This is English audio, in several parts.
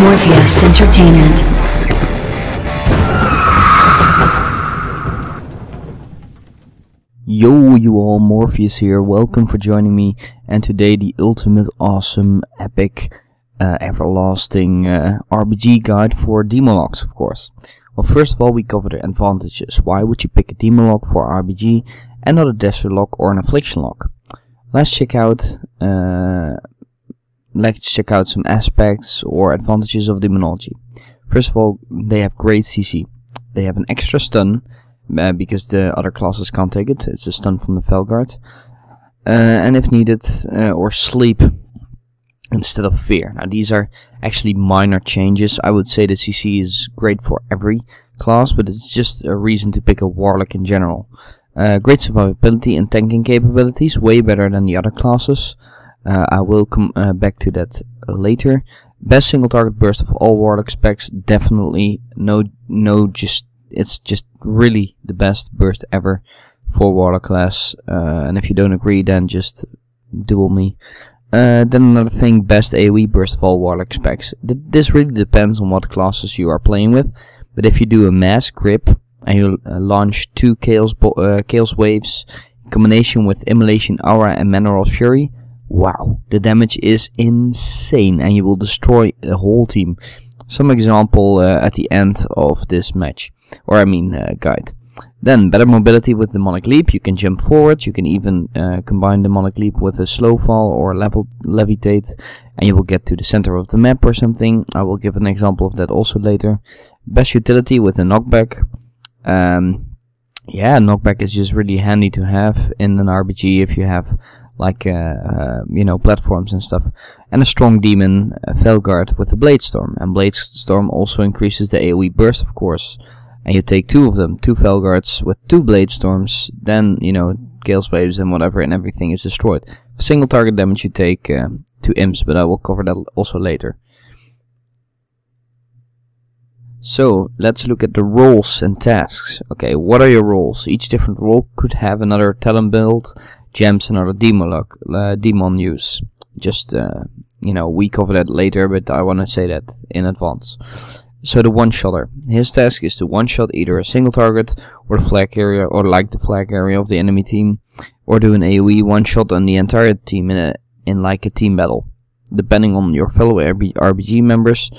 Morpheus Entertainment. Yo, you all, Morpheus here. Welcome for joining me. And today the ultimate awesome, epic, everlasting RBG guide for Demolocks, of course. Well, first of all, we cover the advantages. Why would you pick a Demolock for RBG and not a Desert Lock or an Affliction Lock? Let's check out some aspects or advantages of Demonology. First of all, they have great CC. They have an extra stun, because the other classes can't take it. It's a stun from the Felguard. And if needed, or sleep instead of fear. Now these are actually minor changes. I would say the CC is great for every class, but it's just a reason to pick a Warlock in general. Great survivability and tanking capabilities, way better than the other classes. I will come back to that later. Best single target burst of all Warlock specs, definitely. It's just really the best burst ever for Warlock class. And if you don't agree, then just duel me. Then another thing, best AoE burst of all Warlock specs. This really depends on what classes you are playing with. But if you do a mass grip and you launch 2 Chaos waves in combination with Immolation, Aura and Mineral Fury, wow, the damage is insane and you will destroy the whole team. Some example at the end of this match, or I mean guide. Then better mobility with Demonic Leap. You can jump forward. You can even combine Demonic Leap with a slow fall or levitate, and you will get to the center of the map or something. I will give an example of that also later. Best utility with a knockback. Yeah, knockback is just really handy to have in an RBG if you have like you know, platforms and stuff. And a strong demon, Felguard with a Blade Storm, and Blade Storm also increases the AoE burst, of course. And you take 2 of them, 2 Felguards with 2 Blade Storms, then, you know, Chaos Waves and whatever, and everything is destroyed. For single target damage you take 2 imps, but I will cover that also later. So, let's look at the roles and tasks. Okay, what are your roles? Each different role could have another talent build, gems, another demon use. Just, you know, we cover that later, but I want to say that in advance. So the one-shotter. His task is to one-shot either a single target or the flag area, or like the flag area of the enemy team, or do an AoE one-shot on the entire team in like a team battle. Depending on your fellow RBG members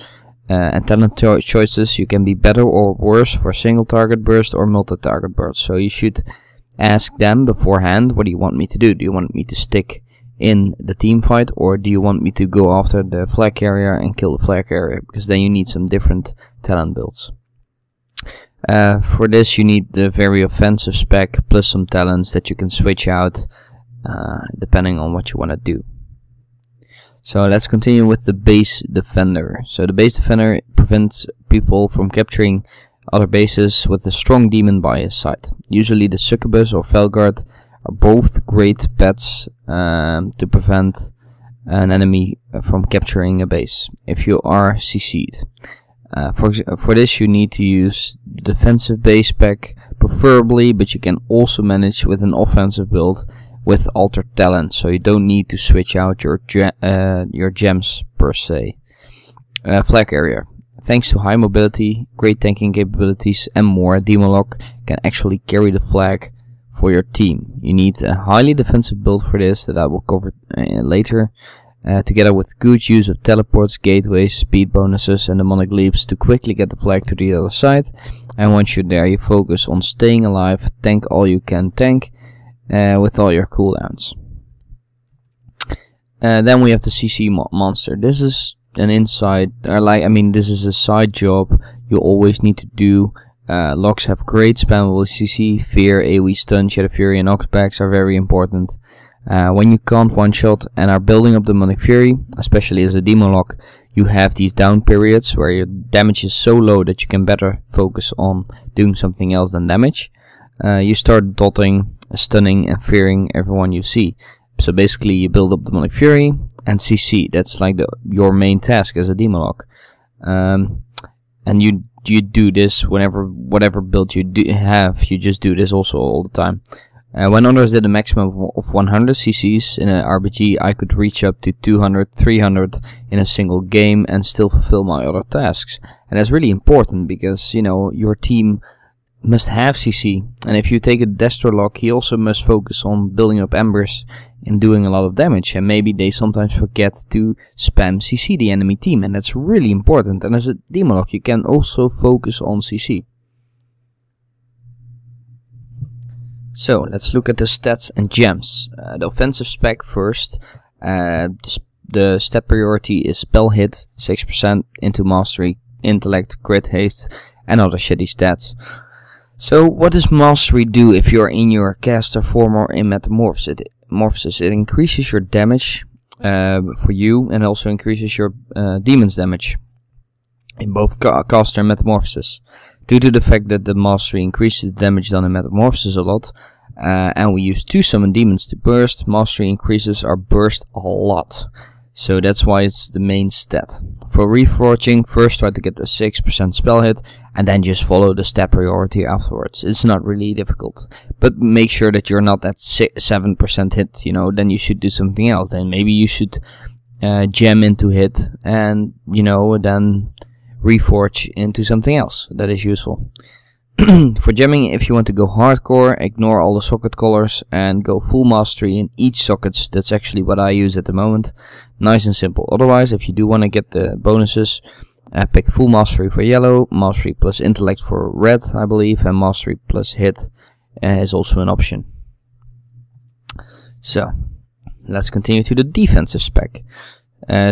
and talent choices, you can be better or worse for single target burst or multi-target burst. So you should ask them beforehand, what do you want me to do? Do you want me to stick in the team fight, or do you want me to go after the flag carrier and kill the flag carrier? Because then you need some different talent builds. For this you need the very offensive spec plus some talents that you can switch out depending on what you want to do. So let's continue with the base defender. So the base defender prevents people from capturing other bases with a strong demon by his side. Usually the Succubus or Felguard are both great pets to prevent an enemy from capturing a base if you are CC'd. For this you need to use the defensive base spec preferably, but you can also manage with an offensive build with altered talent, so you don't need to switch out your gems per se. Flag area. Thanks to high mobility, great tanking capabilities and more, Demolock can actually carry the flag for your team. You need a highly defensive build for this that I will cover later, together with good use of teleports, gateways, speed bonuses and demonic leaps to quickly get the flag to the other side. And once you're there, you focus on staying alive, tank all you can tank with all your cooldowns. Then we have the CC monster. This is an inside, this is a side job you always need to do. Locks have great spammable CC, Fear, AoE Stun, Shadow Fury and knockbacks are very important. When you can't one-shot and are building up Demonic Fury, especially as a Demolock, you have these down periods where your damage is so low that you can better focus on doing something else than damage. You start dotting, stunning and fearing everyone you see. So basically you build up Demonic Fury and CC, that's like your main task as a Demolock. And you do this whenever, whatever build you have, you just do this also all the time. When others did a maximum of 100 CCs in an RBG, I could reach up to 200, 300 in a single game and still fulfill my other tasks. And that's really important because, you know, your team must have CC. And if you take a Destrolock, he also must focus on building up embers and doing a lot of damage. And maybe they sometimes forget to spam CC the enemy team. And that's really important. And as a Demonology, you can also focus on CC. So let's look at the stats and gems. The offensive spec first. The stat priority is spell hit, 6% into mastery, intellect, crit haste, and other shitty stats. So what does mastery do if you're in your caster form or in metamorphosis? It increases your damage for you and also increases your demon's damage in both caster and metamorphosis. Due to the fact that the mastery increases the damage done in metamorphosis a lot, and we use 2 summon demons to burst, mastery increases our burst a lot. So that's why it's the main stat. For reforging, first try to get the 6% spell hit, and then just follow the stat priority afterwards. It's not really difficult. But make sure that you're not at 7% hit, you know, then you should do something else. Then maybe you should gem into hit, and, you know, then reforge into something else that is useful. For gemming, if you want to go hardcore, ignore all the socket colors and go full mastery in each sockets. That's actually what I use at the moment. Nice and simple. Otherwise, if you do want to get the bonuses, pick full mastery for yellow, mastery plus intellect for red, I believe, and mastery plus hit is also an option. So let's continue to the defensive spec.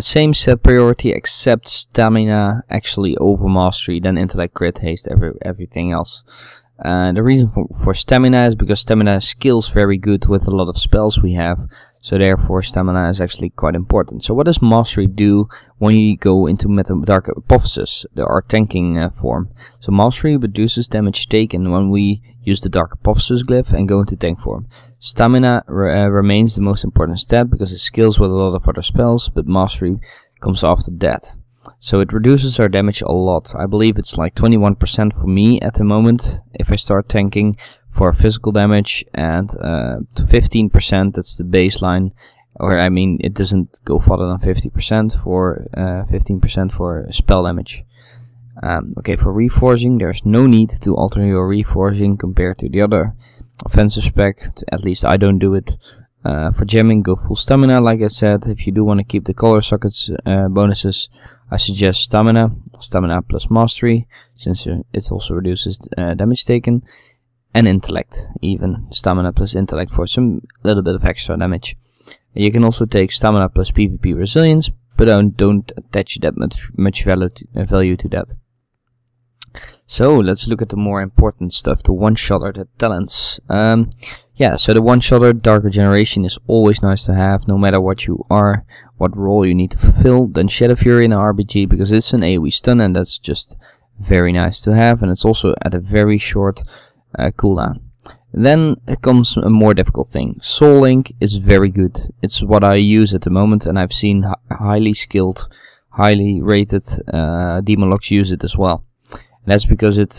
Same set priority except stamina actually over mastery, then intellect, crit, haste, everything else. The reason for stamina is because stamina scales very good with a lot of spells we have, so therefore stamina is actually quite important. So what does mastery do when you go into Dark Hypothesis, our tanking form? So mastery reduces damage taken when we use the Dark Hypothesis glyph and go into tank form. Stamina remains the most important stat because it scales with a lot of other spells, but mastery comes after that. So it reduces our damage a lot. I believe it's like 21% for me at the moment if I start tanking for physical damage, and 15%, that's the baseline, or I mean it doesn't go further than 50% for 15% for spell damage. Okay, for reforging, there's no need to alter your reforging compared to the other offensive spec, at least I don't do it. For gemming, go full stamina, like I said. If you do want to keep the color sockets bonuses, I suggest stamina plus mastery, since it also reduces damage taken, and intellect, even stamina plus intellect for some little bit of extra damage. You can also take stamina plus PvP resilience, but don't attach that much value to that. So let's look at the more important stuff, the one-shotter, the talents. Yeah, so the one-shotter, Dark Regeneration, is always nice to have, no matter what you are, what role you need to fulfill. Then Shadow Fury in an RBG, because it's an AoE stun, and that's just very nice to have, and it's also at a very short cooldown. Then it comes a more difficult thing. Soul Link is very good. It's what I use at the moment, and I've seen highly skilled, highly rated Demonologs use it as well. And that's because it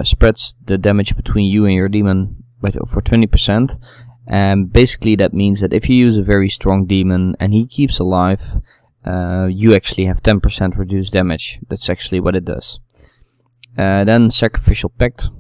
spreads the damage between you and your demon for 20%. And basically that means that if you use a very strong demon and he keeps alive, you actually have 10% reduced damage. That's actually what it does. Then Sacrificial Pact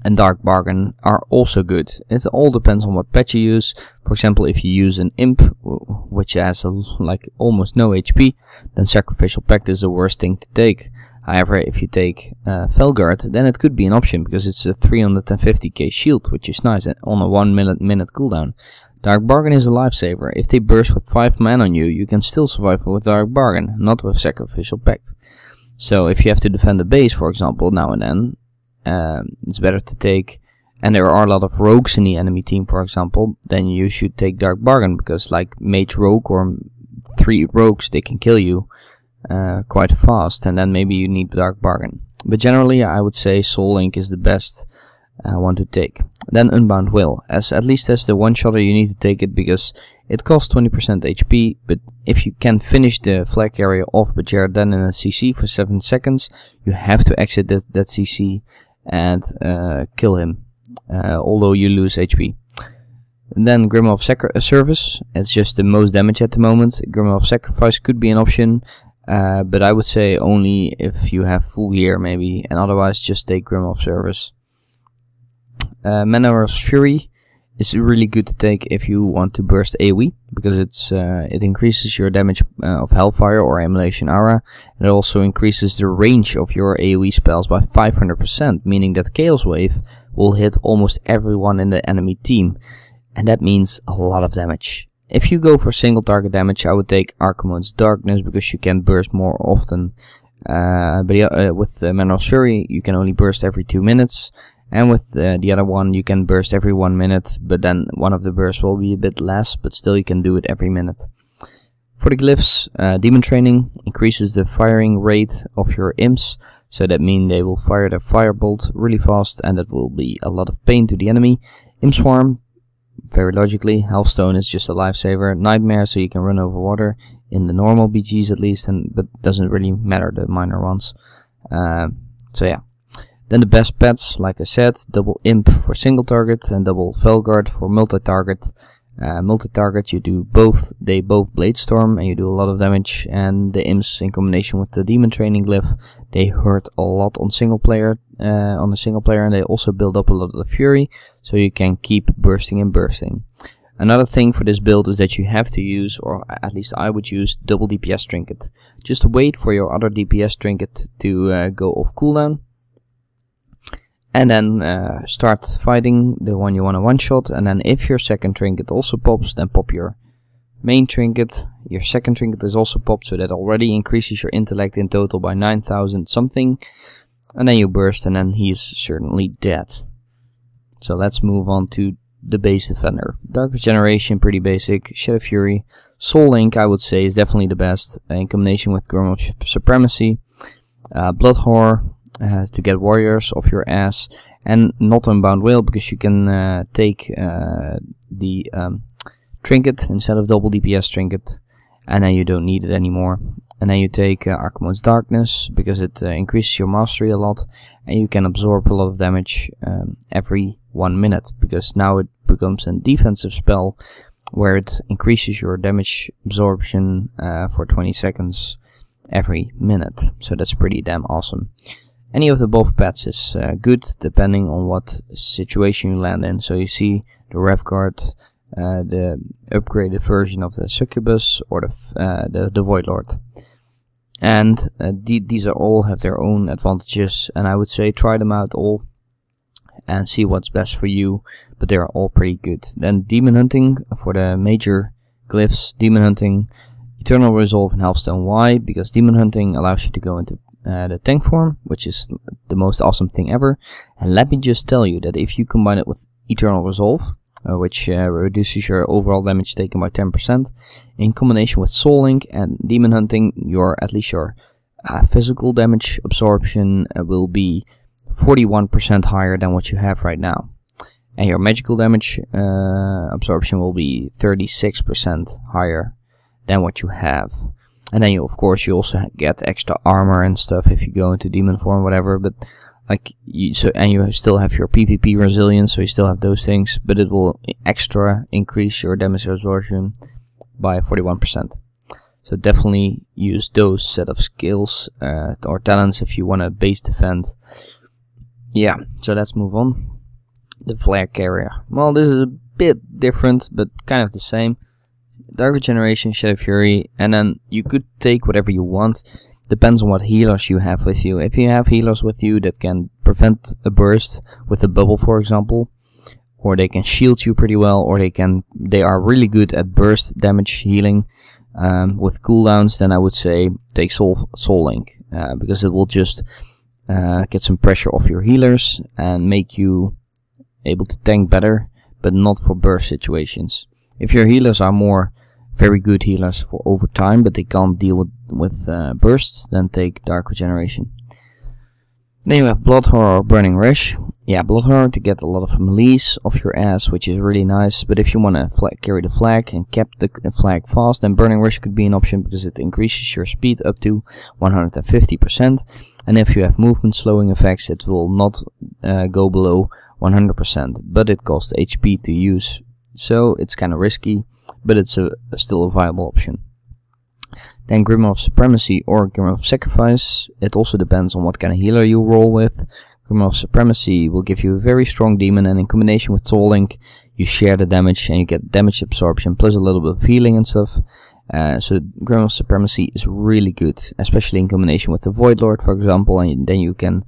and Dark Bargain are also good. It all depends on what pet you use. For example, if you use an Imp, which has like almost no HP, then Sacrificial Pact is the worst thing to take. However, if you take Felguard, then it could be an option, because it's a 350k shield, which is nice, on a 1 minute cooldown. Dark Bargain is a lifesaver. If they burst with 5 mana on you, you can still survive with Dark Bargain, not with Sacrificial Pact. So if you have to defend the base, for example, now and then, it's better to take, and there are a lot of rogues in the enemy team, for example, then you should take Dark Bargain, because like Mage Rogue or 3 rogues, they can kill you quite fast, and then maybe you need Dark Bargain. But generally I would say Soul Link is the best one to take. Then Unbound Will, at least as the one-shotter you need to take it, because it costs 20% HP, but if you can finish the flag carrier off but you're then in a CC for 7 seconds, you have to exit that CC and kill him. although you lose HP. And then Grimoire of Service, it's just the most damage at the moment. Grimoire of Sacrifice could be an option, but I would say only if you have full gear maybe, and otherwise just take Grimoire of Service. Manor of Fury is really good to take if you want to burst AoE, because it increases your damage of Hellfire or Immolation Aura, and it also increases the range of your AoE spells by 500%, meaning that Chaos Wave will hit almost everyone in the enemy team. And that means a lot of damage. If you go for single target damage, I would take Archimonde's Darkness, because you can burst more often. But with Manor of Fury, you can only burst every 2 minutes. And with the other one, you can burst every 1 minute. But then one of the bursts will be a bit less, but still you can do it every minute. For the glyphs, Demon Training increases the firing rate of your imps. So that means they will fire their firebolt really fast, and that will be a lot of pain to the enemy. Imp Swarm, very logically, Healthstone is just a lifesaver. Nightmare, so you can run over water in the normal BGs at least, but doesn't really matter the minor ones. So yeah. Then the best pets, like I said, double Imp for single target and double Felguard for multi-target. Multi-target, you do both. They both Bladestorm and you do a lot of damage. And the Imps in combination with the Demon Training glyph, they hurt a lot on single player. And they also build up a lot of the Fury, so you can keep bursting and bursting. Another thing for this build is that you have to use, or at least I would use, double DPS Trinket. Just wait for your other DPS Trinket to go off cooldown. And then start fighting the one you want to one-shot. And then if your second trinket also pops, then pop your main trinket. Your second trinket is also popped, so that already increases your intellect in total by 9,000 something. And then you burst, and then he's certainly dead. So let's move on to the base defender. Dark Regeneration, pretty basic. Shadow Fury. Soul Link, I would say, is definitely the best in combination with Grimoire Supremacy. Blood Horror. To get warriors off your ass, and not Unbound Will, because you can take the trinket instead of double DPS trinket, and then you don't need it anymore. And then you take Archimonde's Darkness, because it increases your mastery a lot, and you can absorb a lot of damage every 1 minute, because now it becomes a defensive spell where it increases your damage absorption for 20 seconds every minute. So that's pretty damn awesome. Any of the above pets is good, depending on what situation you land in. So you see the Rev Guard, the upgraded version of the Succubus, or the Void Lord. And these are all have their own advantages, and I would say try them out all and see what's best for you, but they are all pretty good. Then Demon Hunting for the major glyphs. Demon Hunting, Eternal Resolve and Healthstone. Why? Because Demon Hunting allows you to go into the tank form, which is the most awesome thing ever. And let me just tell you that if you combine it with Eternal Resolve, which reduces your overall damage taken by 10%, in combination with Soul Link and Demon Hunting, at least your physical damage absorption will be 41% higher than what you have right now. And your magical damage absorption will be 36% higher than what you have. And then of course you also get extra armor and stuff if you go into demon form, whatever. But like you still have your PvP resilience, so you still have those things, but it will extra increase your damage absorption by 41%. So definitely use those set of skills or talents if you want to base defend. Yeah, so let's move on. The Flare Carrier. Well, this is a bit different, but kind of the same. Dark Regeneration, Shadow Fury, and then you could take whatever you want. Depends on what healers you have with you. If you have healers with you that can prevent a burst with a bubble, for example, or they can shield you pretty well, or they are really good at burst damage healing with cooldowns, then I would say take Soul Link, because it will just get some pressure off your healers and make you able to tank better, but not for burst situations. If your healers are more very good healers for over time, but they can't deal with bursts, then take Dark Regeneration. Then you have Blood Horror or Burning Rush. Yeah, Blood Horror to get a lot of melees off your ass, which is really nice. But if you want to carry the flag and cap the flag fast, then Burning Rush could be an option, because it increases your speed up to 150%. And if you have movement slowing effects, it will not go below 100%, but it costs HP to use, so it's kind of risky, but it's still a viable option. Then Grimoire of Supremacy or Grimoire of Sacrifice. It also depends on what kind of healer you roll with. Grimoire of Supremacy will give you a very strong demon, and in combination with Soul Link, you share the damage and you get damage absorption plus a little bit of healing and stuff. So Grimoire of Supremacy is really good, especially in combination with the Void Lord, for example, and then you can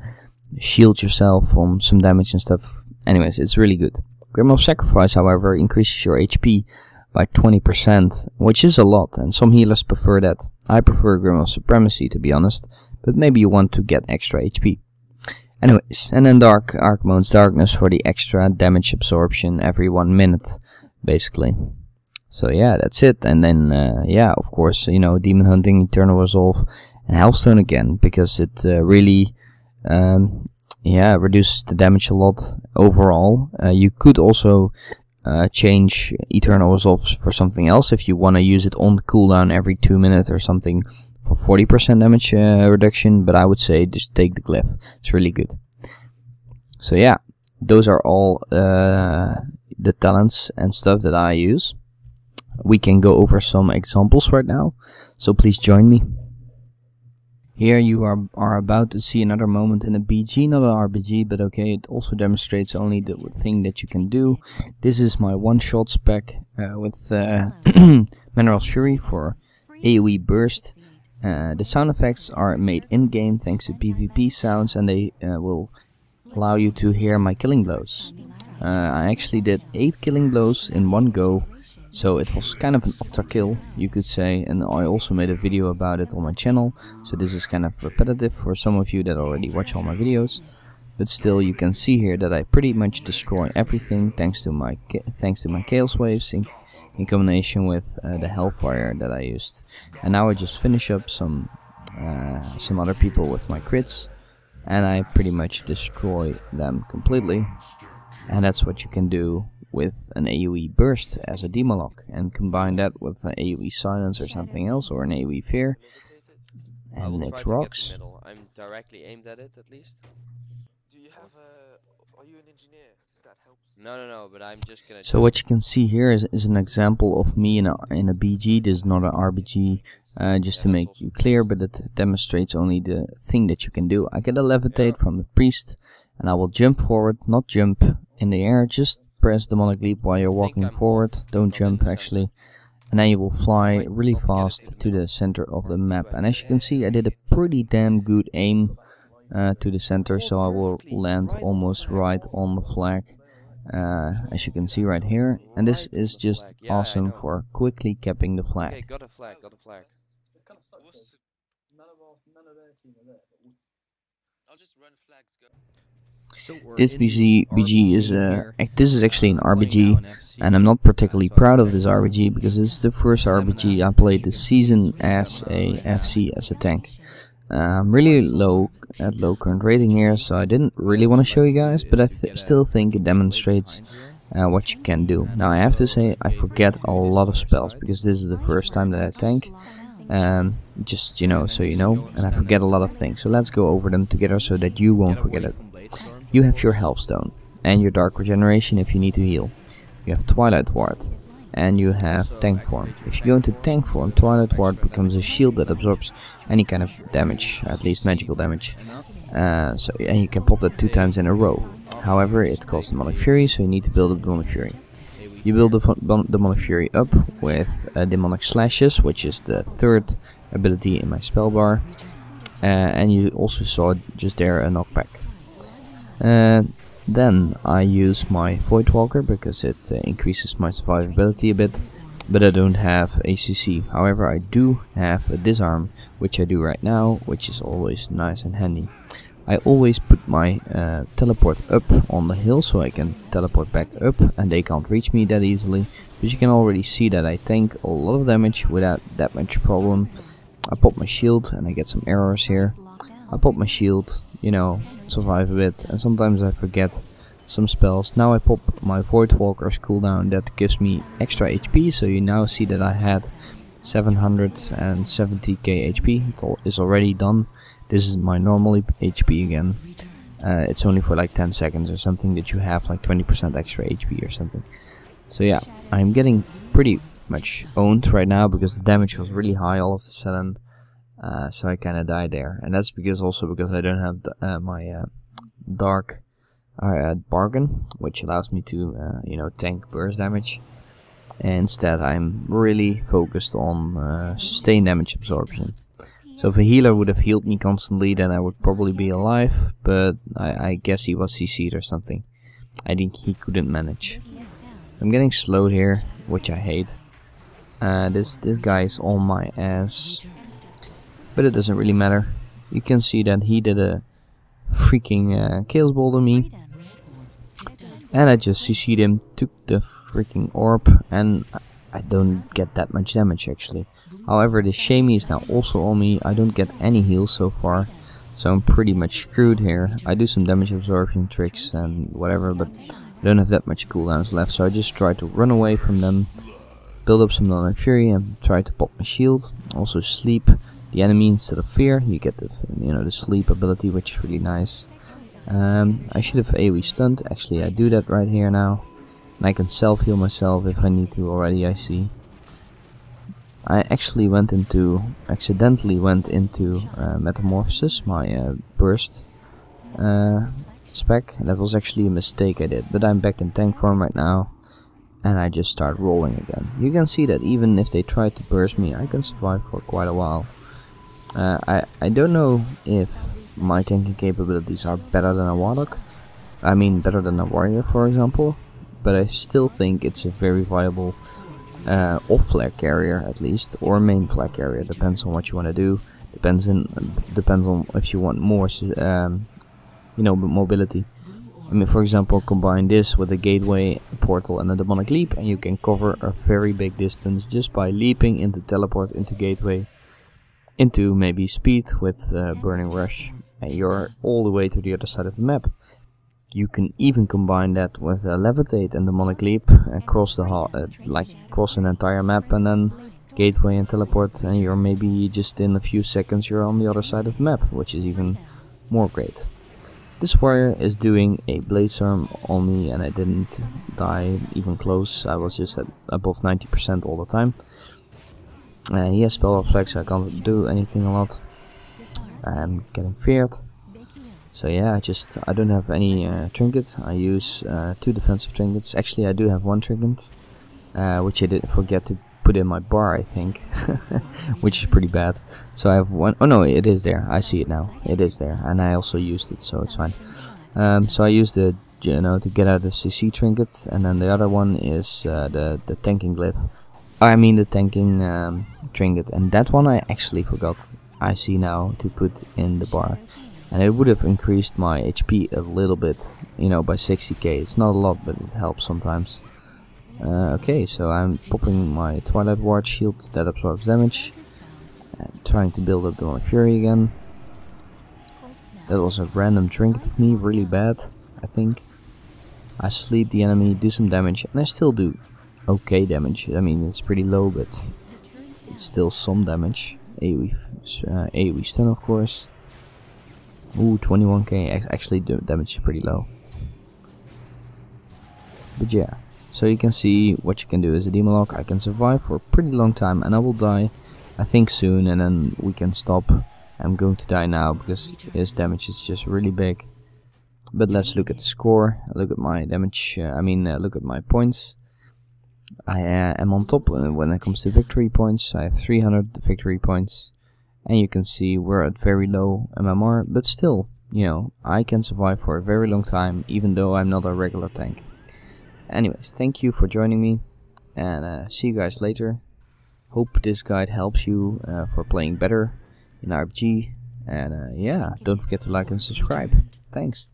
shield yourself from some damage and stuff. Anyways, it's really good. Grimoire of Sacrifice, however, increases your HP by 20%, which is a lot, and some healers prefer that. I prefer Grimoire of Supremacy, to be honest, but maybe you want to get extra HP. Anyways, and then Dark Archmone's Darkness for the extra damage absorption every 1 minute, basically. So yeah, that's it. And then yeah, of course, you know, Demon Hunting, Eternal Resolve, and Hellstone again, because it really yeah, reduces the damage a lot overall. You could also change Eternal Resolve for something else if you want to use it on cooldown every 2 minutes or something for 40% damage reduction, but I would say just take the Glyph. It's really good. So yeah, those are all the talents and stuff that I use. We can go over some examples right now, so please join me. Here you are about to see another moment in a BG, not an RBG, but okay, it also demonstrates only the thing that you can do. This is my one-shot spec with Mineral's Fury for AoE burst. The sound effects are made in-game thanks to PvP sounds, and they will allow you to hear my killing blows. I actually did 8 killing blows in one go, so it was kind of an octa kill, you could say, and I also made a video about it on my channel, so this is kind of repetitive for some of you that already watch all my videos, but still you can see here that I pretty much destroy everything thanks to my Chaos Waves in combination with the Hellfire that I used. And now I just finish up some other people with my crits, and I pretty much destroy them completely. And that's what you can do with an AoE burst as a Demolock, and combine that with an AoE silence or something else, or an AoE fear, and it rocks. I'm directly aimed at it, at least. Do you have are you an engineer? That helps. No, but I'm just gonna... So what you can see here is an example of me in a BG. This is not an RBG, just to make you clear, but it demonstrates only the thing that you can do. I get a levitate from the priest, and I will jump forward, not jump in the air, just press Demonic Leap while you're walking forward. Don't jump actually. And then you will fly really fast to the center of the map. And as you can see, I did a pretty damn good aim to the center, so I will land almost right on the flag, as you can see right here. And this is just awesome for quickly capping the flag. Okay, got a flag. This kind of sucks that none of their team are there. I'll just run flags, go. This BG is this is actually an RBG, and I'm not particularly proud of this RBG because this is the first RBG I played this season as a FC, as a tank. I'm really low current rating here, so I didn't really want to show you guys, but I still think it demonstrates what you can do. Now I have to say I forget a lot of spells because this is the first time that I tank. Just, you know, so you know, and I forget a lot of things, so let's go over them together so that you won't forget it. You have your Healthstone and your Dark Regeneration if you need to heal. You have Twilight Ward and you have Tank Form. If you go into Tank Form, Twilight Ward becomes a shield that absorbs any kind of damage, at least magical damage. And you can pop that 2 times in a row. However, it costs Demonic Fury, so you need to build a Demonic Fury. You build the Demonic Fury up with Demonic Slashes, which is the 3rd ability in my spell bar. And you also saw just there a knockback. Then I use my Voidwalker because it increases my survivability a bit, but I don't have ACC. However, I do have a Disarm, which I do right now, which is always nice and handy. I always put my teleport up on the hill so I can teleport back up and they can't reach me that easily. But you can already see that I tank a lot of damage without that much problem. I pop my shield and I get some errors here. I pop my shield, you know, survive a bit, and sometimes I forget some spells. Now I pop my Voidwalker's cooldown, that gives me extra HP, so you now see that I had 770k HP. It is already done. This is my normal HP again. It's only for like 10 seconds or something that you have like 20% extra HP or something. So yeah, I'm getting pretty much owned right now because the damage was really high all of a sudden. So I kind of died there, and that's because I don't have the, my dark bargain, which allows me to you know, tank burst damage. Instead, I'm really focused on sustained damage absorption. So if a healer would have healed me constantly, then I would probably be alive, but I guess he was CC'd or something. I think he couldn't manage. I'm getting slowed here, which I hate. This guy is on my ass, but it doesn't really matter. You can see that he did a freaking Chaos Bolt on me, and I just CC'd him, took the freaking orb, and I don't get that much damage actually. However, the Shamey is now also on me. I don't get any heals so far, so I'm pretty much screwed here. I do some damage absorption tricks and whatever, but I don't have that much cooldowns left, so I just try to run away from them, build up some Demonic Fury, and try to pop my shield. Also sleep the enemy instead of fear. You get the, you know, the sleep ability, which is really nice. I should have AoE stunned. Actually, I do that right here now, and I can self heal myself if I need to already. I see. I actually accidentally went into Metamorphosis, my burst spec. That was actually a mistake I did, but I'm back in tank form right now, and I just start rolling again. You can see that even if they try to burst me, I can survive for quite a while. I don't know if my tanking capabilities are better than a Warlock. I mean, better than a Warrior, for example, but I still think it's a very viable off flag carrier at least, or main flag carrier. Depends on what you want to do. Depends on if you want more, you know, mobility. I mean, for example, combine this with a gateway, a portal, and a demonic leap, and you can cover a very big distance just by leaping into teleport, into gateway, into maybe speed with burning rush, and you're all the way to the other side of the map. You can even combine that with levitate and demonic leap, across the like cross an entire map, and then gateway and teleport, and you're maybe just in a few seconds you're on the other side of the map, which is even more great. This warrior is doing a bladestorm on me, and I didn't die even close. I was just at above 90% all the time. He has spell reflex, so I can't do anything a lot. I'm getting feared. So yeah, I don't have any trinket. I use 2 defensive trinkets. Actually, I do have 1 trinket, which I did forget to put in my bar, I think, which is pretty bad. So I have 1. Oh no, it is there. I see it now. It is there, and I also used it, so it's fine. So I used the, you know, to get out the CC trinket, and then the other one is the tanking glyph. I mean the tanking trinket, and that one I actually forgot. I see now to put in the bar. And it would have increased my HP a little bit, you know, by 60k. It's not a lot, but it helps sometimes. Okay, so I'm popping my Twilight Ward shield that absorbs damage. Trying to build up the Fury again. That was a random trinket of me, really bad, I think. I sleep the enemy, do some damage, and I still do okay damage. I mean, it's pretty low, but it's still some damage. AoE stun, of course. Ooh, 21k. Actually, the damage is pretty low. But yeah, so you can see what you can do as a Demonology. I can survive for a pretty long time, and I will die, I think, soon, and then we can stop. I'm going to die now because his damage is just really big. But let's look at the score. Look at my damage. Look at my points. I am on top when it comes to victory points. I have 300 victory points. And you can see we're at very low MMR, but still, you know, I can survive for a very long time, even though I'm not a regular tank. Anyways, thank you for joining me, and see you guys later. Hope this guide helps you for playing better in RPG, and yeah, don't forget to like and subscribe. Thanks.